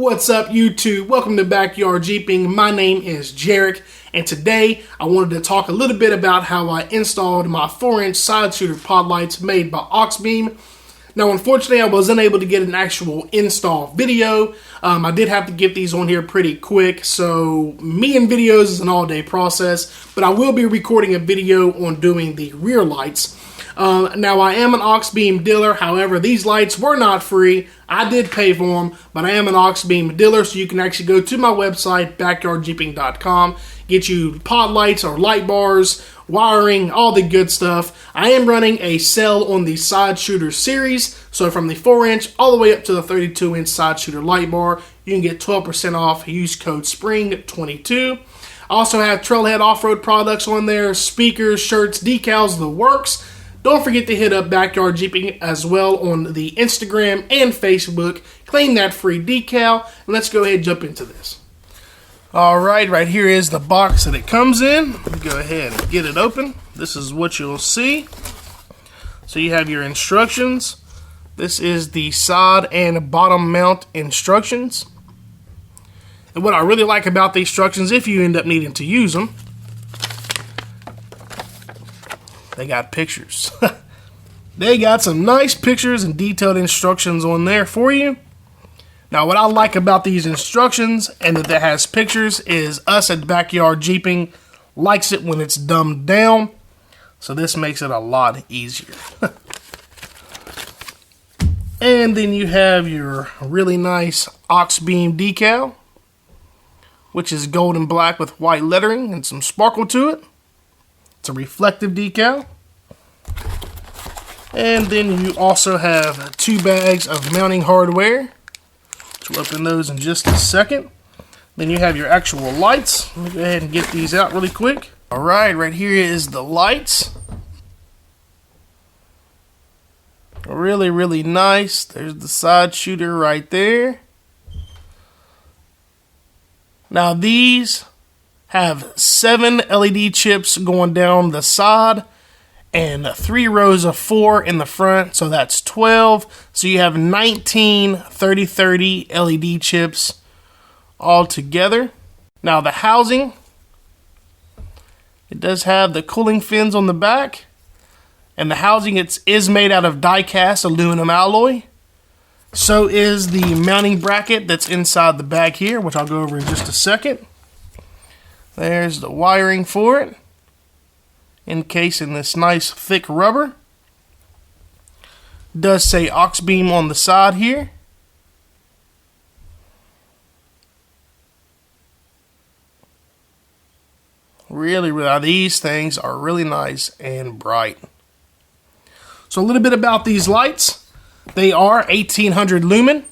What's up, YouTube? Welcome to Backyard Jeeping. My name is Jarek, and today I wanted to talk a little bit about how I installed my 4-inch side shooter pod lights made by Auxbeam. Now, unfortunately, I was unable to get an actual install video. I did have to get these on here pretty quick, so me and videos is an all-day process, but I will be recording a video on doing the rear lights. Now, I am an Auxbeam dealer. However, these lights were not free. I did pay for them, but I am an Auxbeam dealer, so you can actually go to my website, backyardjeeping.com, get you pod lights or light bars, wiring, all the good stuff. I am running a sale on the side shooter series, so from the 4-inch all the way up to the 32-inch side shooter light bar, you can get 12% off. Use code SPRING22. I also have Trailhead off-road products on there, speakers, shirts, decals, the works. Don't forget to hit up Backyard Jeeping as well on the Instagram and Facebook. Claim that free decal, and let's go ahead and jump into this. Alright, right here is the box that it comes in. Let me go ahead and get it open. This is what you'll see. So you have your instructions. This is the side and bottom mount instructions. And what I really like about the instructions, if you end up needing to use them, they got pictures. They got some nice pictures and detailed instructions on there for you. Now, what I like about these instructions and that it has pictures is us at Backyard Jeeping likes it when it's dumbed down. So this makes it a lot easier. And then you have your really nice Auxbeam decal, which is gold and black with white lettering and some sparkle to it. It's a reflective decal. And then you also have 2 bags of mounting hardware. We'll open those in just a second. Then you have your actual lights. Let me go ahead and get these out really quick. Alright, right here is the lights. Really, really nice. There's the side shooter right there. Now these have 7 LED chips going down the side and 3 rows of 4 in the front, so that's 12. So you have 19 30/30 LED chips all together. Now the housing, it does have the cooling fins on the back, and the housing is made out of die-cast aluminum alloy. So is the mounting bracket that's inside the bag here, which I'll go over in just a second. There's the wiring for it, encased in this nice thick rubber. It does say Auxbeam on the side here. Really, these things are really nice and bright. So a little bit about these lights. They are 1800 lumen.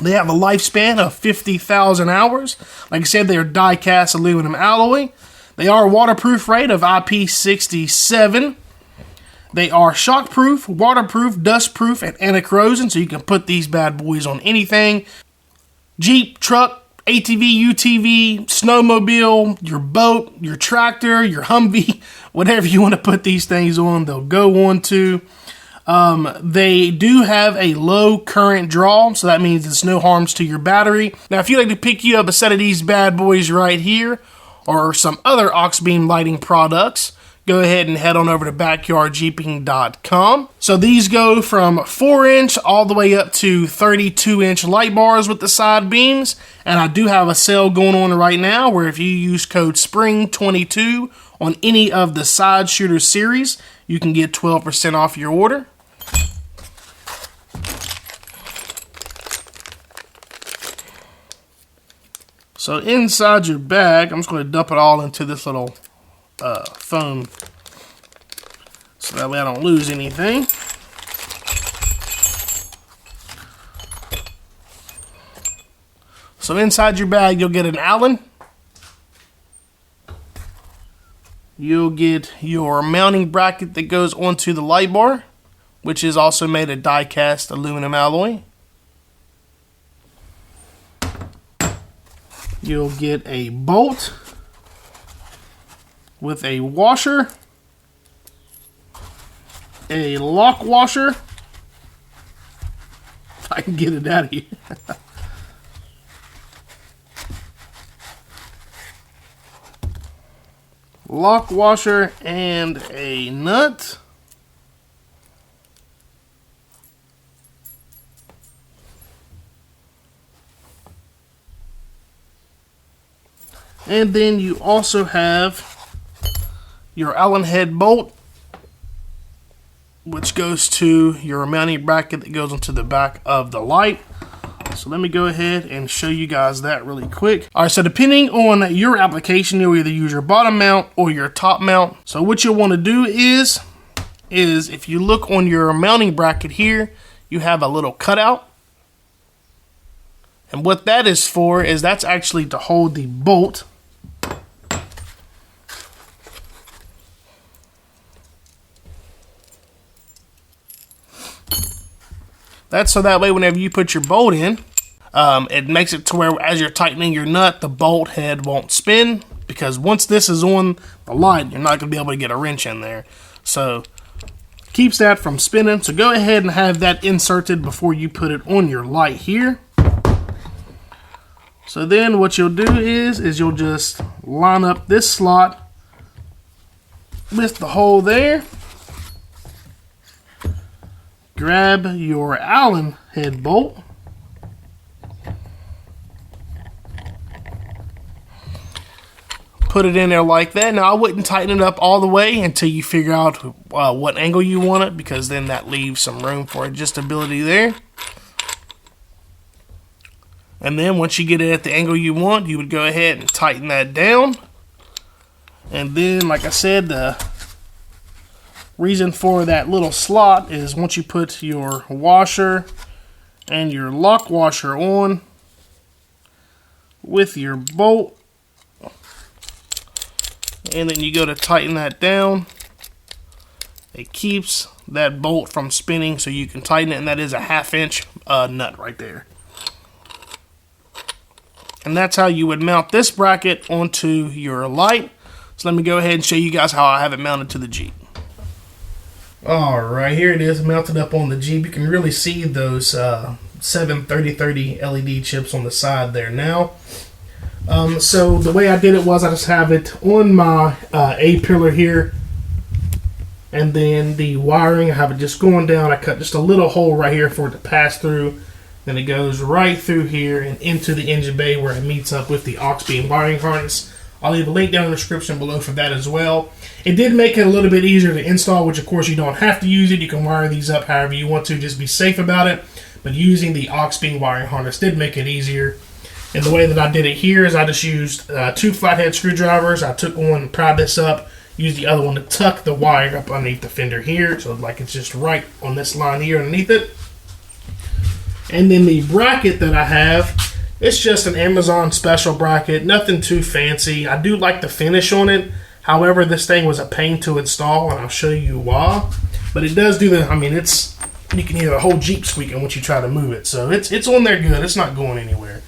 They have a lifespan of 50,000 hours. Like I said, they are die-cast aluminum alloy. They are waterproof rate of IP67. They are shockproof, waterproof, dustproof, and anti-corrosion, so you can put these bad boys on anything. Jeep, truck, ATV, UTV, snowmobile, your boat, your tractor, your Humvee, whatever you want to put these things on, they'll go on to. They do have a low current draw, so that means it's no harms to your battery. Now, if you'd like to pick you up a set of these bad boys right here, or some other Auxbeam lighting products, go ahead and head on over to backyardjeeping.com. So these go from 4-inch all the way up to 32-inch light bars with the side beams, and I do have a sale going on right now where if you use code SPRING22 on any of the side shooter series, you can get 12% off your order. So inside your bag, I'm just going to dump it all into this little foam so that way I don't lose anything. So inside your bag, you'll get an Allen. You'll get your mounting bracket that goes onto the light bar, which is also made of die-cast aluminum alloy. You'll get a bolt with a washer, a lock washer, if I can get it out of here, lock washer and a nut. And then you also have your Allen head bolt, which goes to your mounting bracket that goes onto the back of the light. So let me go ahead and show you guys that really quick. All right, so depending on your application, you'll either use your bottom mount or your top mount. So what you'll want to do is if you look on your mounting bracket here, you have a little cutout. And what that is for is that's actually to hold the bolt. That's so that way whenever you put your bolt in, it makes it to where as you're tightening your nut, the bolt head won't spin, because once this is on the light, you're not going to be able to get a wrench in there. So keeps that from spinning. So go ahead and have that inserted before you put it on your light here. So then what you'll do is you'll just line up this slot with the hole there. Grab your Allen head bolt. Put it in there like that. Now I wouldn't tighten it up all the way until you figure out what angle you want it, because then that leaves some room for adjustability there. And then once you get it at the angle you want, you would go ahead and tighten that down. And then, like I said, the reason for that little slot is once you put your washer and your lock washer on with your bolt, and then you go to tighten that down, it keeps that bolt from spinning so you can tighten it, and that is a 1/2 inch nut right there. And that's how you would mount this bracket onto your light. So let me go ahead and show you guys how I have it mounted to the Jeep. Alright, here it is mounted up on the Jeep. You can really see those 7 3030 LED chips on the side there now. So the way I did it was I just have it on my A-pillar here, and then the wiring, I have it just going down. I cut just a little hole right here for it to pass through. Then it goes right through here and into the engine bay where it meets up with the Auxbeam wiring harness. I'll leave a link down in the description below for that as well. It did make it a little bit easier to install, which of course you don't have to use it. You can wire these up however you want to, just be safe about it. But using the Auxbeam wiring harness did make it easier. And the way that I did it here is I just used 2 flathead screwdrivers. I took one and pried this up, used the other one to tuck the wire up underneath the fender here, so like it's just right on this line here underneath it. And then the bracket that I have, it's just an Amazon special bracket, nothing too fancy. I do like the finish on it. However, this thing was a pain to install, and I'll show you why. But it does do the, I mean, you can hear the whole Jeep squeaking once you try to move it. So it's on there good. It's not going anywhere.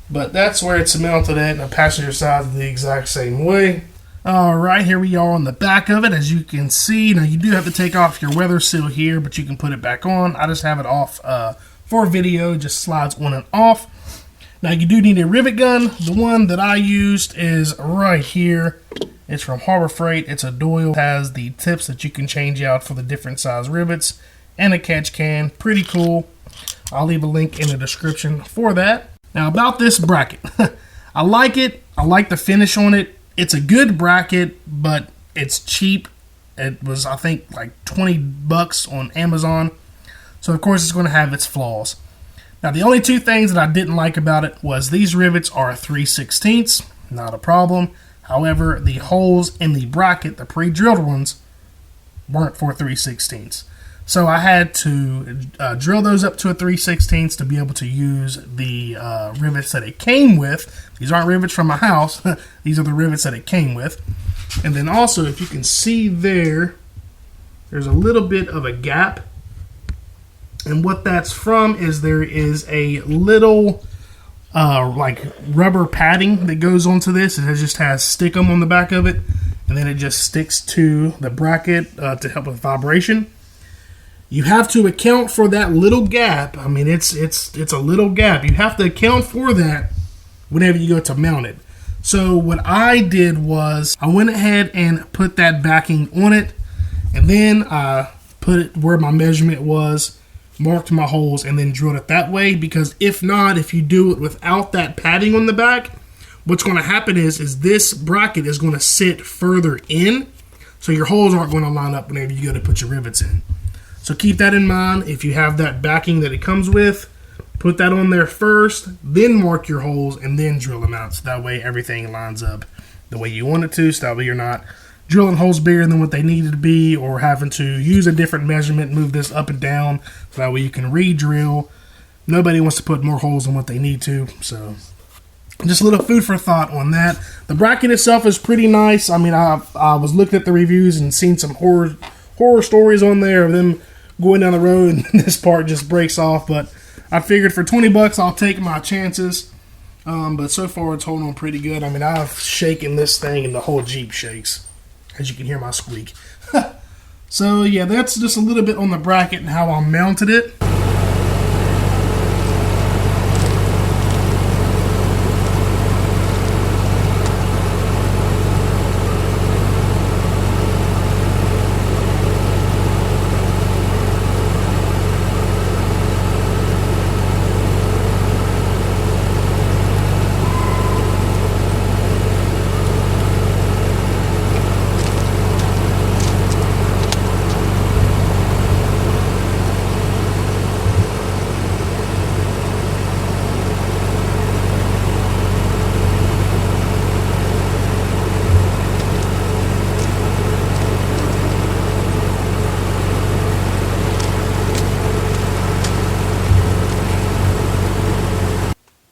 But that's where it's mounted at, and the passenger side is the exact same way. Alright, here we are on the back of it. As you can see, now you do have to take off your weather seal here, but you can put it back on. I just have it off for video, just slides on and off. Now you do need a rivet gun. The one that I used is right here. It's from Harbor Freight. It's a Doyle. It has the tips that you can change out for the different size rivets, and a catch can. Pretty cool. I'll leave a link in the description for that. Now about this bracket, I like it. I like the finish on it. It's a good bracket, but it's cheap. It was, I think, like 20 bucks on Amazon. So of course it's going to have its flaws. Now the only 2 things that I didn't like about it was these rivets are 3/16, not a problem. However, the holes in the bracket, the pre-drilled ones, weren't for 3/16. So I had to drill those up to a 3/16 to be able to use the rivets that it came with. These aren't rivets from my house. These are the rivets that it came with. And then also, if you can see there, there's a little bit of a gap. And what that's from is there is a little like rubber padding that goes onto this. It just has stickum on the back of it, and then it just sticks to the bracket to help with vibration. You have to account for that little gap. I mean, it's a little gap. You have to account for that whenever you go to mount it. So what I did was I went ahead and put that backing on it, and then I put it where my measurement was, marked my holes, and then drilled it that way, because if not, if you do it without that padding on the back, what's going to happen is this bracket is going to sit further in, so your holes aren't going to line up whenever you go to put your rivets in. So keep that in mind. If you have that backing that it comes with, put that on there first, then mark your holes, and then drill them out. So that way everything lines up the way you want it to. So that way you're not drilling holes bigger than what they needed to be, or having to use a different measurement, move this up and down. So that way you can re-drill. Nobody wants to put more holes than what they need to. So just a little food for thought on that. The bracket itself is pretty nice. I mean, I was looking at the reviews and seen some horror stories on there of them going down the road and this part just breaks off. But I figured for 20 bucks, I'll take my chances. But so far, it's holding on pretty good. I mean, I've shaken this thing and the whole Jeep shakes, as you can hear my squeak. So yeah, that's just a little bit on the bracket and how I mounted it.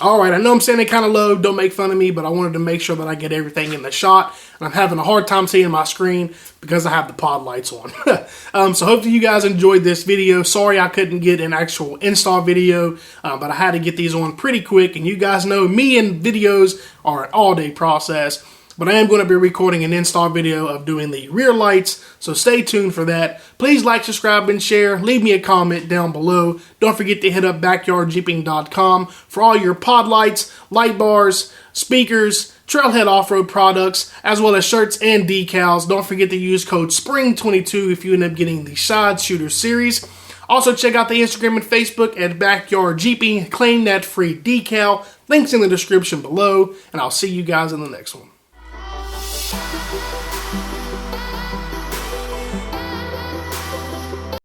Alright, I know I'm saying it kind of low, don't make fun of me, but I wanted to make sure that I get everything in the shot, and I'm having a hard time seeing my screen because I have the pod lights on. So hopefully you guys enjoyed this video. Sorry I couldn't get an actual install video, but I had to get these on pretty quick, and you guys know me and videos are an all-day process. But I am going to be recording an install video of doing the rear lights, so stay tuned for that. Please like, subscribe, and share. Leave me a comment down below. Don't forget to hit up backyardjeeping.com for all your pod lights, light bars, speakers, trailhead off-road products, as well as shirts and decals. Don't forget to use code SPRING22 if you end up getting the Side Shooter series. Also, check out the Instagram and Facebook at Backyard Jeeping. Claim that free decal. Links in the description below, and I'll see you guys in the next one.